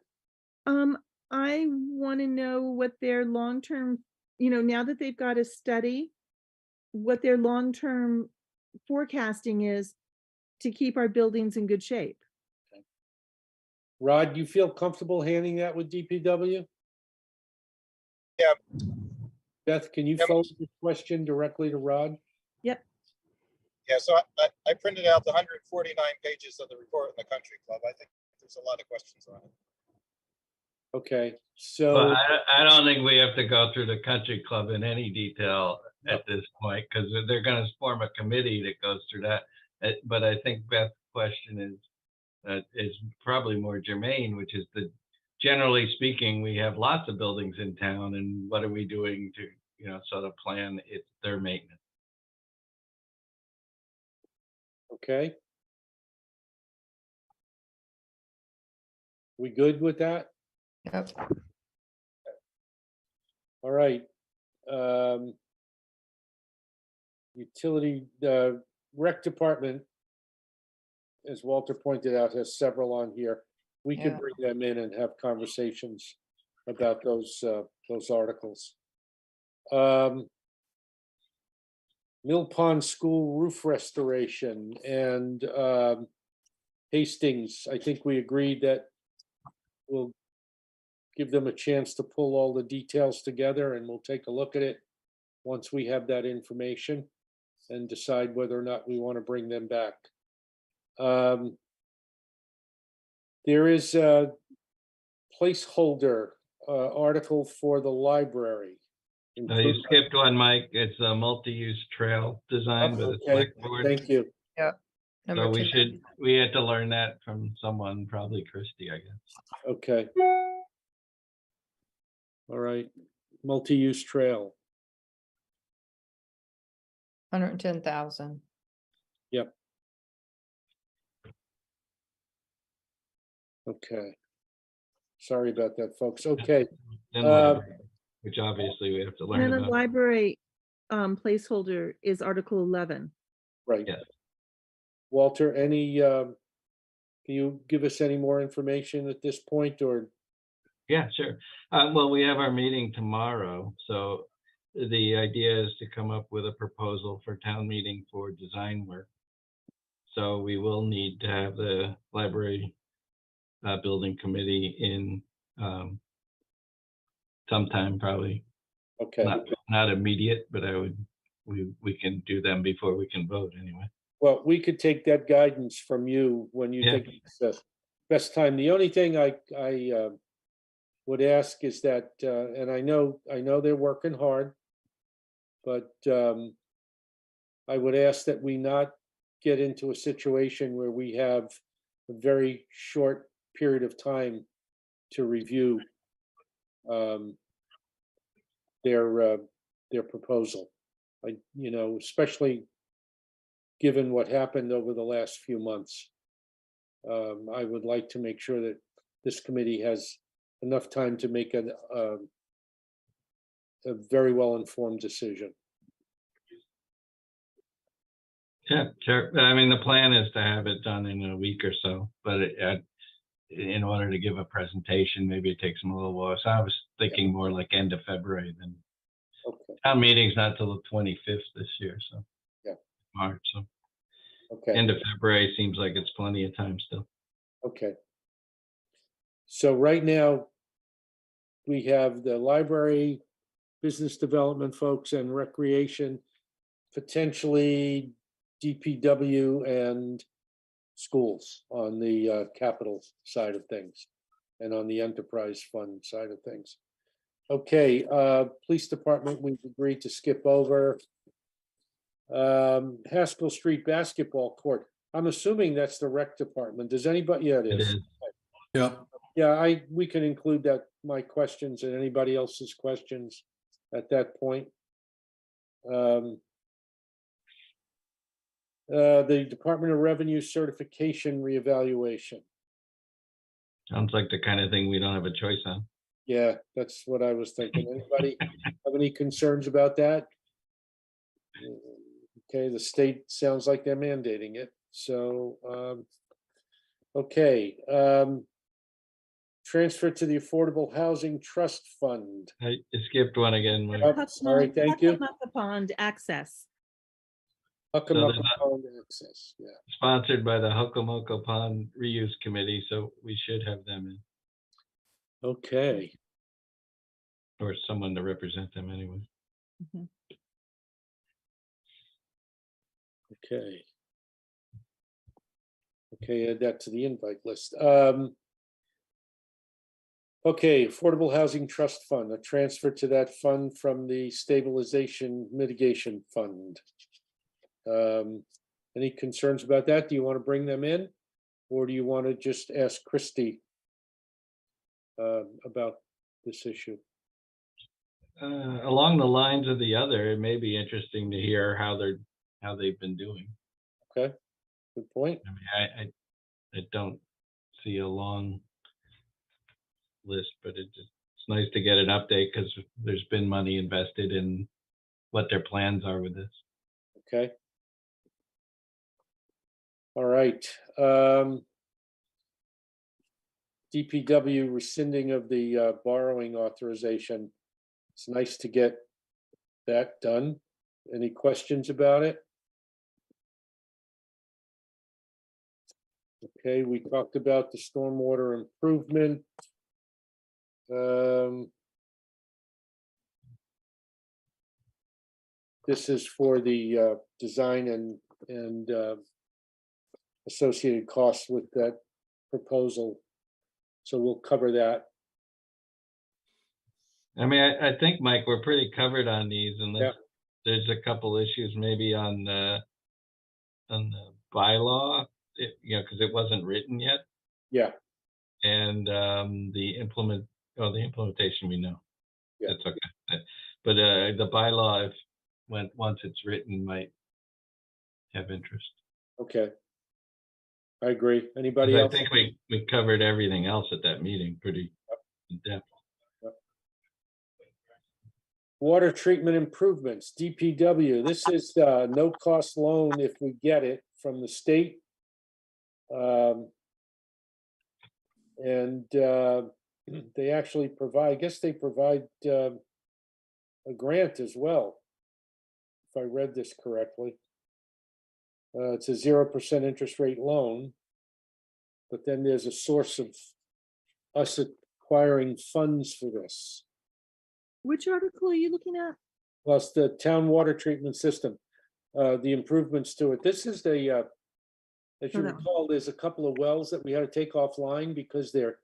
Speaker 5: I want to know what their long-term, now that they've got a study, what their long-term forecasting is to keep our buildings in good shape.
Speaker 1: Rod, you feel comfortable handing that with DPW?
Speaker 7: Yeah.
Speaker 1: Beth, can you
Speaker 7: Yep.
Speaker 1: forward the question directly to Rod?
Speaker 5: Yep.
Speaker 7: Yeah, so I printed out the 149 pages of the report in the Country Club. I think there's a lot of questions on it.
Speaker 1: Okay,
Speaker 4: Well,
Speaker 1: so,
Speaker 4: I don't think we have to go through the Country Club in any detail at this point, because they're going to form a committee that goes through that. But I think Beth's question is probably more germane, which is that generally speaking, we have lots of buildings in town, and what are we doing to, sort of plan their maintenance?
Speaker 1: okay. We good with that?
Speaker 8: Yep.
Speaker 1: All right. Utility, the rec department, as Walter pointed out, has several on here. We could
Speaker 8: Yeah.
Speaker 1: bring them in and have conversations about those articles. Mill Pond School roof restoration and Hastings, I think we agreed that we'll give them a chance to pull all the details together, and we'll take a look at it once we have that information and decide whether or not we want to bring them back. There is a placeholder article for the library.
Speaker 4: You skipped one, Mike. It's a multi-use trail design by the
Speaker 1: Okay,
Speaker 4: select board.
Speaker 1: thank you.
Speaker 4: So
Speaker 8: Number two.
Speaker 4: we had to learn that from someone, probably Christie, I guess.
Speaker 1: Okay. All right, multi-use trail.
Speaker 8: 110,000.
Speaker 1: Yep. Okay. Sorry about that, folks. Okay,
Speaker 4: Then library, which obviously we have to
Speaker 5: And
Speaker 4: learn
Speaker 5: then the
Speaker 4: about.
Speaker 5: library placeholder is Article 11.
Speaker 1: right.
Speaker 4: Yes.
Speaker 1: Walter, can you give us any more information at this point, or?
Speaker 4: Yeah, sure. Well, we have our meeting tomorrow, so the idea is to come up with a proposal for town meeting for design work. So we will need to have the library building committee in sometime, probably
Speaker 1: Okay,
Speaker 4: not immediate, but we can do them before we can vote anyway.
Speaker 1: well, we could take that guidance from you when you
Speaker 4: Yeah.
Speaker 1: think it's the best time. The only thing I would ask is that, and I know they're working hard, but I would ask that we not get into a situation where we have a very short period of time to review their proposal. Especially given what happened over the last few months. I would like to make sure that this committee has enough time to make a very well-informed decision.
Speaker 4: Yeah, sure. I mean, the plan is to have it done in a week or so, but in order to give a presentation, maybe it takes them a little while. So I was thinking more like end of February than
Speaker 1: Okay,
Speaker 4: town meeting's not till the 25th this year, so.
Speaker 1: Yeah.
Speaker 4: March, so
Speaker 1: okay,
Speaker 4: end of February seems like it's plenty of time still.
Speaker 1: okay. So right now, we have the library, business development folks, and recreation, potentially DPW and schools on the capital side of things and on the enterprise fund side of things. Okay, police department, we've agreed to skip over. Haskell Street basketball court. I'm assuming that's the rec department. Does anybody? Yeah, it
Speaker 4: It
Speaker 1: is.
Speaker 4: is.
Speaker 10: Yeah,
Speaker 1: Yeah, we can include that, my questions and anybody else's questions at that point. The Department of Revenue certification reevaluation.
Speaker 4: Sounds like the kind of thing we don't have a choice on.
Speaker 1: Yeah, that's what I was thinking. Anybody have any concerns about that? Okay, the state sounds like they're mandating it, so, okay. Transfer to the Affordable Housing Trust Fund.
Speaker 4: I skipped one again, Mike.
Speaker 1: Yep, sorry, thank you.
Speaker 5: Hucklebuck Pond access.
Speaker 1: Hucklebuck
Speaker 4: they're not-
Speaker 1: Pond access, yeah.
Speaker 4: Sponsored by the Hokomoco Pond Reuse Committee, so we should have them in,
Speaker 1: Okay,
Speaker 4: or someone to represent them anyway.
Speaker 1: okay. Okay, add that to the invite list. Okay, Affordable Housing Trust Fund, a transfer to that fund from the Stabilization Mitigation Fund. Any concerns about that? Do you want to bring them in? Or do you want to just ask Christie about this issue?
Speaker 4: Along the lines of the other, it may be interesting to hear how they've been doing.
Speaker 1: Okay, good point.
Speaker 4: I mean, I don't see a long list, but it's nice to get an update because there's been money invested in what their plans are with this.
Speaker 1: Okay. All right. DPW rescinding of the borrowing authorization. It's nice to get that done. Any questions about it? Okay, we talked about the stormwater improvement. This is for the design and associated costs with that proposal. So we'll cover that.
Speaker 4: I mean, I think, Mike, we're pretty covered on these, unless
Speaker 1: Yeah.
Speaker 4: there's a couple issues maybe on the bylaw, because it wasn't written yet,
Speaker 1: Yeah,
Speaker 4: and the implementation we know.
Speaker 1: Yeah.
Speaker 4: That's okay. But the bylaw, once it's written, might have interest.
Speaker 1: okay. I agree. Anybody
Speaker 4: 'Cause I
Speaker 1: else?
Speaker 4: think we covered everything else at that meeting pretty in depth.
Speaker 1: Water treatment improvements, DPW. This is no-cost loan if we get it from the state. And they actually provide, I guess they provide a grant as well, if I read this correctly. It's a 0% interest rate loan. But then there's a source of us acquiring funds for this.
Speaker 5: Which article are you looking at?
Speaker 1: Plus the town water treatment system, the improvements to it. This is the, as you
Speaker 5: Oh, that one.
Speaker 1: recall, there's a couple of wells that we had to take offline because their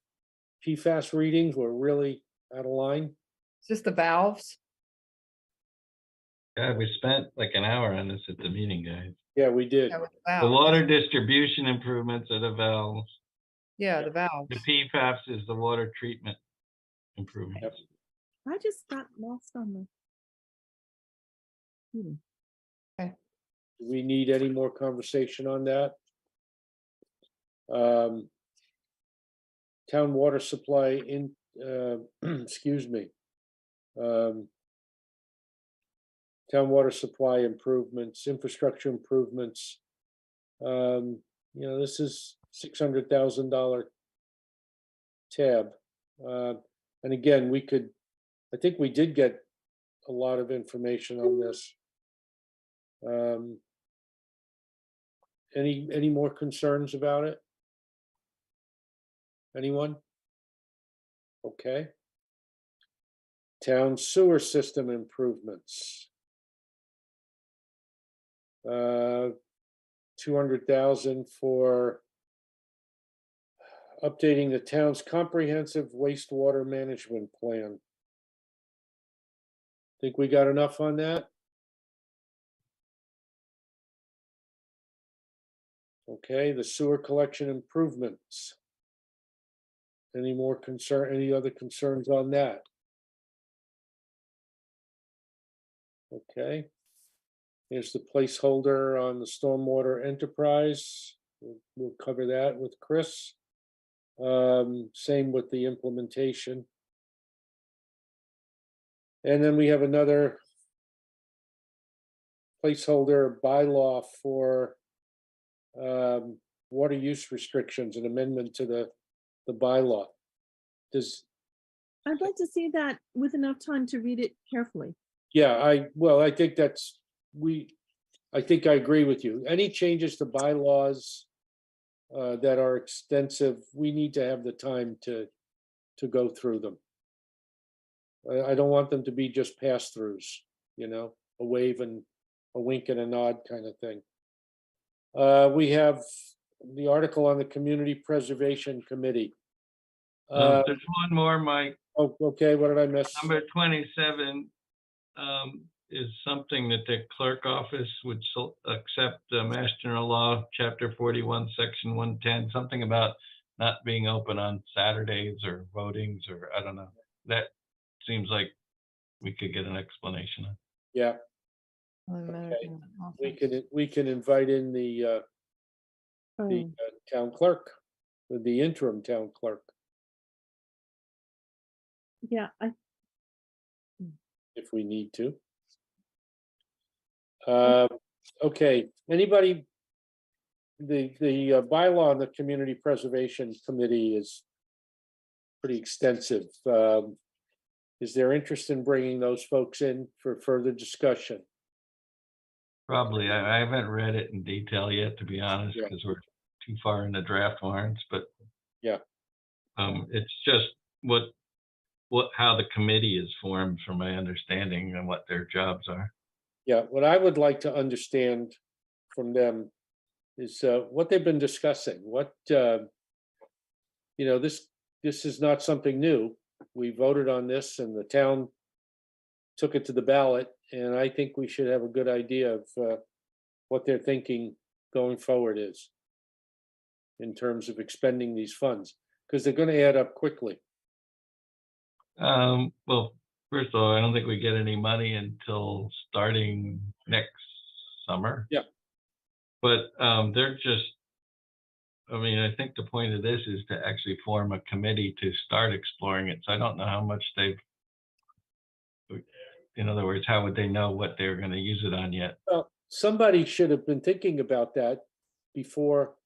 Speaker 1: PFAS readings were really out of line.
Speaker 8: Is this the valves?
Speaker 4: God, we spent like an hour on this at the meeting, guys.
Speaker 1: Yeah, we did.
Speaker 8: Yeah, with the
Speaker 4: The
Speaker 8: valves.
Speaker 4: water distribution improvements are the valves.
Speaker 8: Yeah, the valves.
Speaker 4: The PFAS is the water treatment improvements.
Speaker 1: Yep.
Speaker 5: I just got lost on the.
Speaker 1: Do we need any more conversation on that? Town water supply in, excuse me. Town water supply improvements, infrastructure improvements. This is $600,000 tab. And again, I think we did get a lot of information on this. Any more concerns about it? Anyone? Okay. Town sewer system improvements. 200,000 for updating the town's comprehensive wastewater management plan. Think we got enough on that? Okay, the sewer collection improvements. Any other concerns on that? Okay. Here's the placeholder on the stormwater enterprise. We'll cover that with Chris. Same with the implementation. And then we have another placeholder bylaw for water use restrictions, an amendment to the bylaw.
Speaker 5: I'd like to see that with enough time to read it carefully.
Speaker 1: Yeah, I think I think I agree with you. Any changes to bylaws that are extensive, we need to have the time to go through them. I don't want them to be just pass-throughs, a wave and a wink and a nod kind of thing. We have the article on the Community Preservation Committee.
Speaker 4: There's one more, Mike.
Speaker 1: Oh, okay, what did I miss?
Speaker 4: Number 27 is something that the clerk office would accept Mass General Law, Chapter 41, Section 110, something about not being open on Saturdays or votings, or I don't know. That seems like we could get an explanation on.
Speaker 1: Yeah, we can invite in the town clerk, the interim town clerk,
Speaker 5: Yeah,
Speaker 1: if we need to. Okay, anybody? The bylaw on the Community Preservation Committee is pretty extensive. Is there interest in bringing those folks in for further discussion?
Speaker 4: Probably. I haven't read it in detail yet, to be honest,
Speaker 1: Yeah.
Speaker 4: because we're too far in the draft warrants. But
Speaker 1: Yeah.
Speaker 4: It's just how the committee is formed, from my understanding, and what their jobs are.
Speaker 1: Yeah, what I would like to understand from them is what they've been discussing. What this is not something new. We voted on this, and the town took it to the ballot, and I think we should have a good idea of what they're thinking going forward is in terms of expending these funds, because they're going to add up quickly.
Speaker 4: Well, first of all, I don't think we get any money until starting next summer.
Speaker 1: Yeah.
Speaker 4: But they're just, I think the point of this is to actually form a committee to start exploring it. So I don't know how much in other words, how would they know what they're going to use it on yet?
Speaker 1: Well, somebody should have been thinking about that before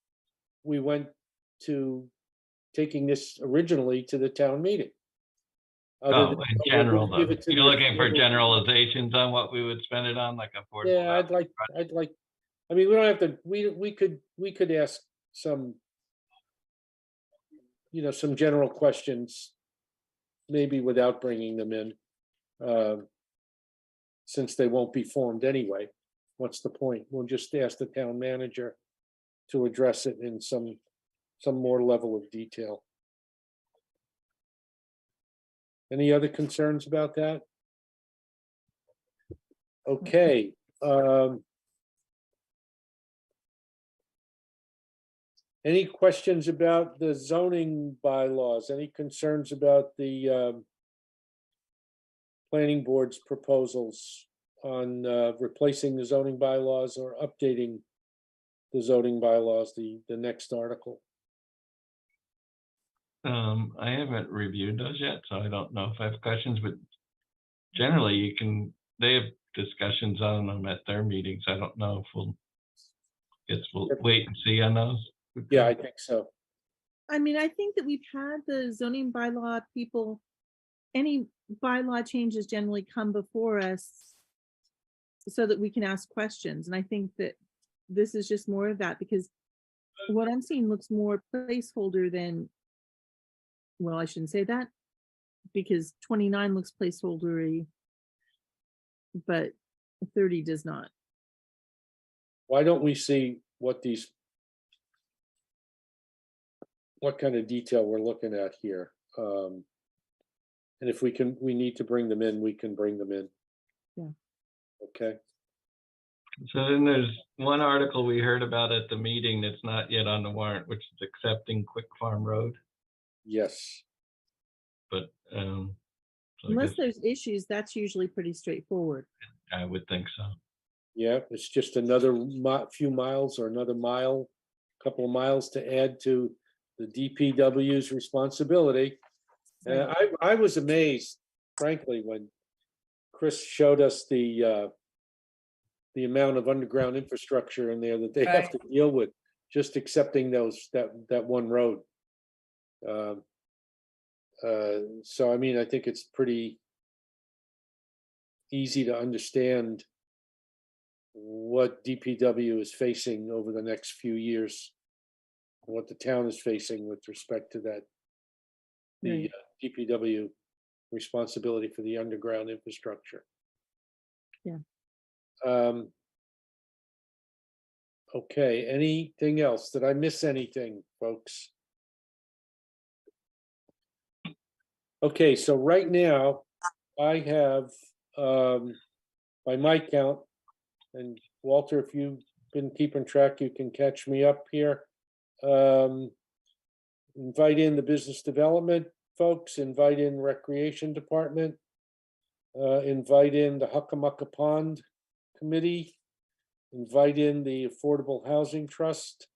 Speaker 1: we went to taking this originally to the town meeting.
Speaker 4: In general, though, you're looking for
Speaker 1: general
Speaker 4: generalizations on what we would spend it on, like affordable.
Speaker 1: Yeah, I'd like. We don't have to. We could ask some, some general questions, maybe without bringing them in, since they won't be formed anyway. What's the point? We'll just ask the town manager to address it in some more level of detail. Any other concerns about that? Okay. Any questions about the zoning bylaws? Any concerns about the planning board's proposals on replacing the zoning bylaws or updating the zoning bylaws, the next article?
Speaker 4: I haven't reviewed those yet, so I don't know if I have questions, but generally they have discussions on them at their meetings. I don't know if we'll wait and see on those.
Speaker 1: Yeah, I think so.
Speaker 5: I mean, I think that we've had the zoning bylaw people, any bylaw changes generally come before us so that we can ask questions. And I think that this is just more of that, because what I'm seeing looks more placeholder than, well, I shouldn't say that, because 29 looks placeholdery, but 30 does not.
Speaker 1: Why don't we see what kind of detail we're looking at here? And if we need to bring them in, we can bring them in.
Speaker 5: Yeah.
Speaker 1: Okay.
Speaker 4: So then there's one article we heard about at the meeting that's not yet on the warrant, which is accepting Quick Farm Road.
Speaker 1: Yes.
Speaker 4: But so I
Speaker 5: Unless
Speaker 4: guess
Speaker 5: there's issues, that's usually pretty straightforward.
Speaker 4: I would think so.
Speaker 1: Yeah, it's just another few miles or another mile, couple of miles to add to the DPW's responsibility. And I was amazed, frankly, when Chris showed us the amount of underground infrastructure in there that they have to deal with, just accepting that one road. So I mean, I think it's pretty easy to understand what DPW is facing over the next few years, what the town is facing with respect to that, the DPW responsibility for the underground infrastructure.
Speaker 5: Yeah.
Speaker 1: Okay, anything else? Did I miss anything, folks? Okay, so right now I have, by my count, and Walter, if you've been keeping track, you can catch me up here. Invite in the business development folks, invite in recreation department, invite in the Huckamucka Pond Committee, invite in the Affordable Housing Trust,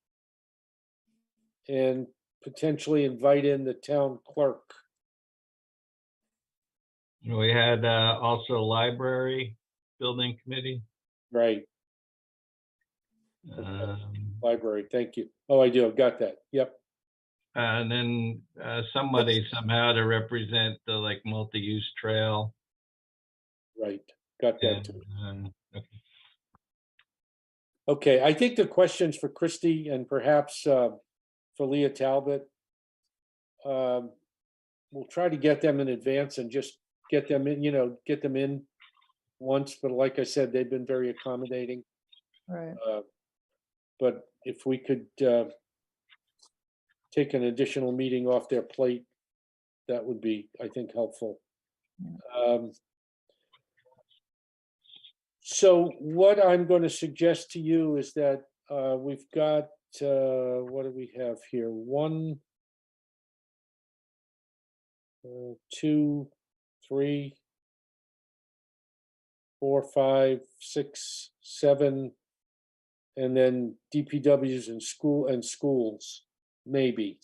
Speaker 1: and potentially invite in the town clerk.
Speaker 4: We had also library building committee.
Speaker 1: Right,
Speaker 4: Um,
Speaker 1: library, thank you. Oh, I do, I've got that, yep.
Speaker 4: and then somebody somehow to represent the like multi-use trail.
Speaker 1: Right, got that
Speaker 4: And,
Speaker 1: too.
Speaker 4: okay.
Speaker 1: Okay, I think the questions for Christie and perhaps for Leah Talbot, we'll try to get them in advance and just get them in, get them in once, but like I said, they've been very accommodating.
Speaker 8: Right.
Speaker 1: But if we could take an additional meeting off their plate, that would be, I think, helpful. So what I'm going to suggest to you is that we've got, what do we have here? 1, 2, 3, 4, 5, 6, 7, and then DPWs and schools, maybe,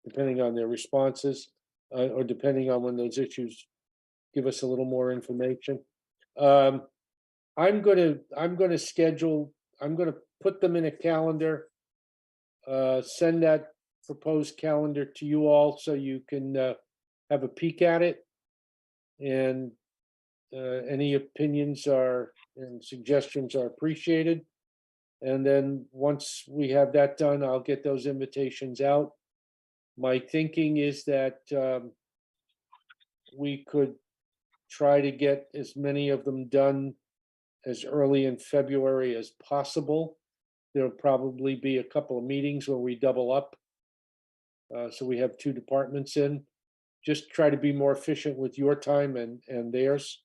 Speaker 1: depending on their responses, or depending on when those issues give us a little more information. I'm gonna put them in a calendar, send that proposed calendar to you all so you can have a peek at it. And any opinions and suggestions are appreciated. And then once we have that done, I'll get those invitations out. My thinking is that we could try to get as many of them done as early in February as possible. There'll probably be a couple of meetings where we double up. So we have 2 departments in. Just try to be more efficient with your time and theirs.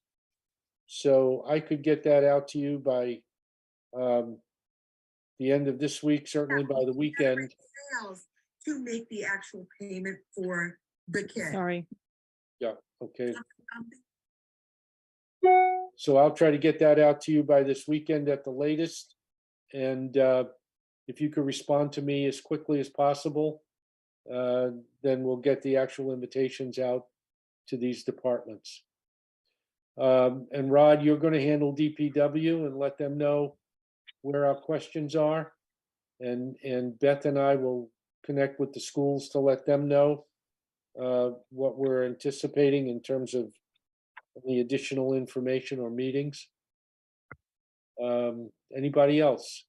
Speaker 1: So I could get that out to you by the end of this week, certainly by the weekend.
Speaker 11: To make the actual payment for the kit.
Speaker 5: Sorry.
Speaker 1: Yeah, okay. So I'll try to get that out to you by this weekend at the latest. And if you could respond to me as quickly as possible, then we'll get the actual invitations out to these departments. And Rod, you're going to handle DPW and let them know where our questions are. And Beth and I will connect with the schools to let them know what we're anticipating in terms of any additional information or meetings. Anybody else?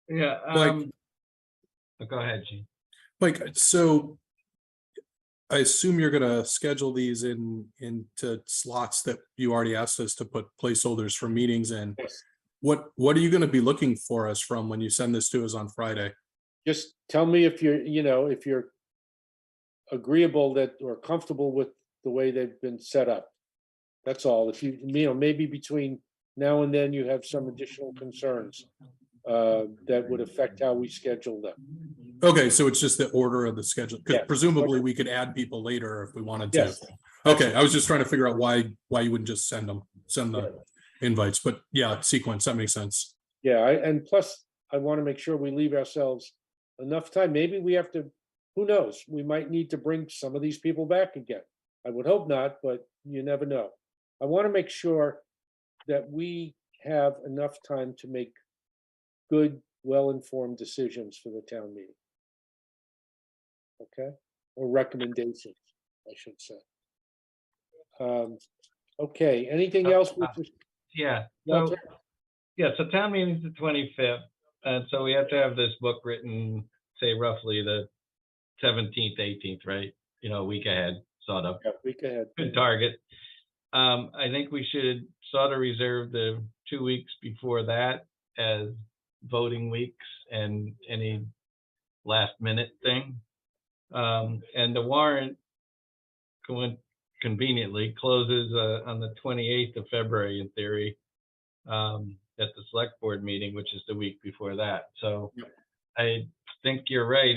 Speaker 4: Yeah.
Speaker 10: Like-
Speaker 4: Go ahead, Gene.
Speaker 10: Mike, so I assume you're gonna schedule these into slots that you already asked us to put placeholders for meetings in.
Speaker 1: Yes.
Speaker 10: What are you gonna be looking for us from when you send this to us on Friday?
Speaker 1: Just tell me if you're, if you're agreeable that or comfortable with the way they've been set up. That's all. If you, maybe between now and then you have some additional concerns that would affect how we schedule them.
Speaker 10: Okay, so it's just the order of the schedule, because
Speaker 1: Yeah.
Speaker 10: presumably we could add people later if we wanted to.
Speaker 1: Yes.
Speaker 10: Okay, I was just trying to figure out why you wouldn't just send the invites, but yeah, sequence, that makes sense.
Speaker 1: Yeah, and plus I want to make sure we leave ourselves enough time. Maybe we have to, who knows, we might need to bring some of these people back again. I would hope not, but you never know. I want to make sure that we have enough time to make good, well-informed decisions for the town meeting. Okay, or recommendations, I should say. Okay, anything else?
Speaker 4: Yeah.
Speaker 1: Walter?
Speaker 4: So town meeting's the 25th, and so we have to have this book written, say roughly the 17th, 18th, right? A week ahead, sort of.
Speaker 1: Yeah, week ahead.
Speaker 4: Good target. I think we should sort of reserve the 2 weeks before that as voting weeks and any last minute thing. And the warrant conveniently closes on the 28th of February in theory, at the select board meeting, which is the week before that. So I think you're right.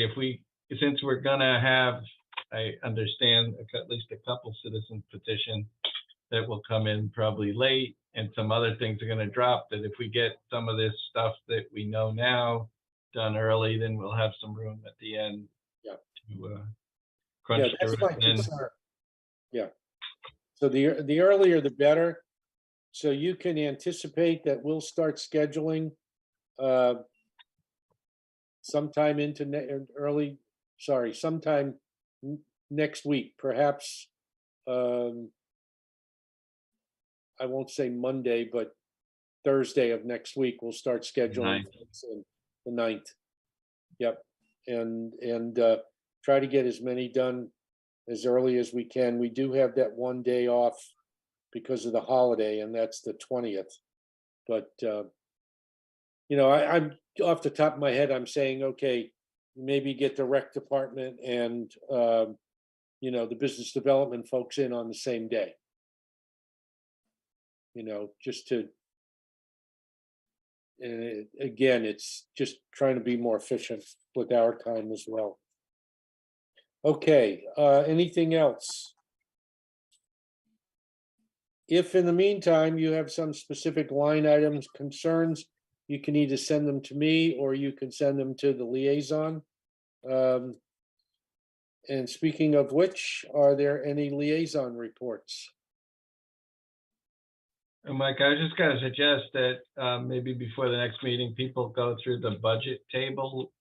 Speaker 4: Since we're gonna have, I understand at least a couple citizen petition that will come in probably late, and some other things are gonna drop, that if we get some of this stuff that we know now done early, then we'll have some room at the end to crunch the
Speaker 1: That's my
Speaker 4: rest in.
Speaker 1: concern. Yeah. So the earlier the better. So you can anticipate that we'll start scheduling sometime sometime next week, perhaps. I won't say Monday, but Thursday of next week, we'll start scheduling the 9th. Yep. And try to get as many done as early as we can. We do have that one day off because of the holiday, and that's the 20th. But I'm off the top of my head, I'm saying, okay, maybe get the rec department and the business development folks in on the same day. Just to, again, it's just trying to be more efficient with our time as well. Okay, anything else? If in the meantime you have some specific line items, concerns, you can either send them to me or you can send them to the liaison. And speaking of which, are there any liaison reports?
Speaker 4: Mike, I was just going to suggest that maybe before the next meeting, people go through the budget table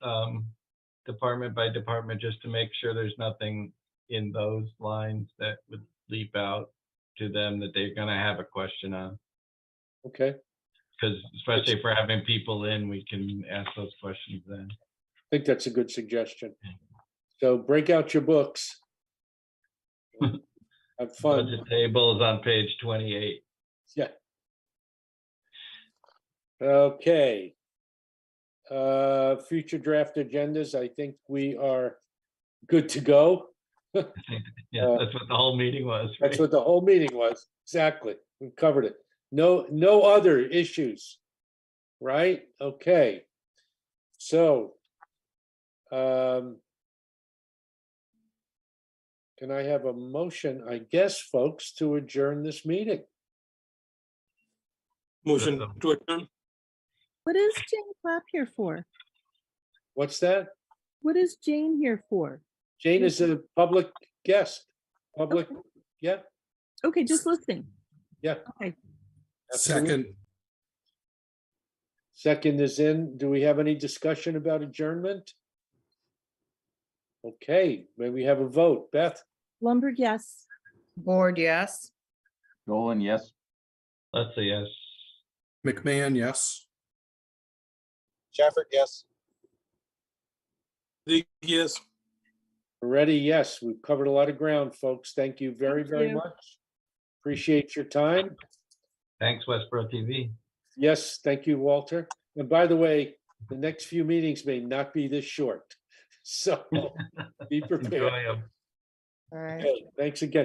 Speaker 4: department by department, just to make sure there's nothing in those lines that would leap out to them that they're going to have a question on.
Speaker 1: Okay.
Speaker 4: Because especially if we're having people in, we can ask those questions then.
Speaker 1: I think that's a good suggestion. So break out your books. Have fun.
Speaker 4: Budget table is on page 28.
Speaker 1: Yeah. Okay. Future draft agendas, I think we are good to go.
Speaker 4: Yeah, that's what the whole meeting was. Right?
Speaker 1: That's what the whole meeting was. Exactly. We covered it. No other issues, right? Okay. So, can I have a motion, I guess, folks, to adjourn this meeting?
Speaker 6: Motion to adjourn.
Speaker 5: What is Jane Clapp here for?
Speaker 1: What's that?
Speaker 5: What is Jane here for?
Speaker 1: Jane is a public guest, public,
Speaker 5: Okay.
Speaker 1: yeah,
Speaker 5: Okay, just listening.
Speaker 1: yeah.
Speaker 5: Okay.
Speaker 1: absolutely.
Speaker 10: Second,
Speaker 1: Second is in. Do we have any discussion about adjournment? Okay, may we have a vote? Beth?
Speaker 5: Lumberg, yes.
Speaker 8: Board, yes.
Speaker 3: Dolan, yes.
Speaker 4: Let's say yes.
Speaker 10: McMahon, yes.
Speaker 7: Shafford, yes.
Speaker 6: Yes.
Speaker 1: Ready? Yes, we've covered a lot of ground, folks. Thank you very,
Speaker 5: Thank
Speaker 1: very
Speaker 5: you.
Speaker 1: much. Appreciate your time.
Speaker 4: Thanks, Westborough TV.
Speaker 1: Yes, thank you, Walter. And by the way, the next few meetings may not be this short. So be prepared.
Speaker 4: Enjoy 'em.
Speaker 8: All right.
Speaker 1: Okay, thanks again.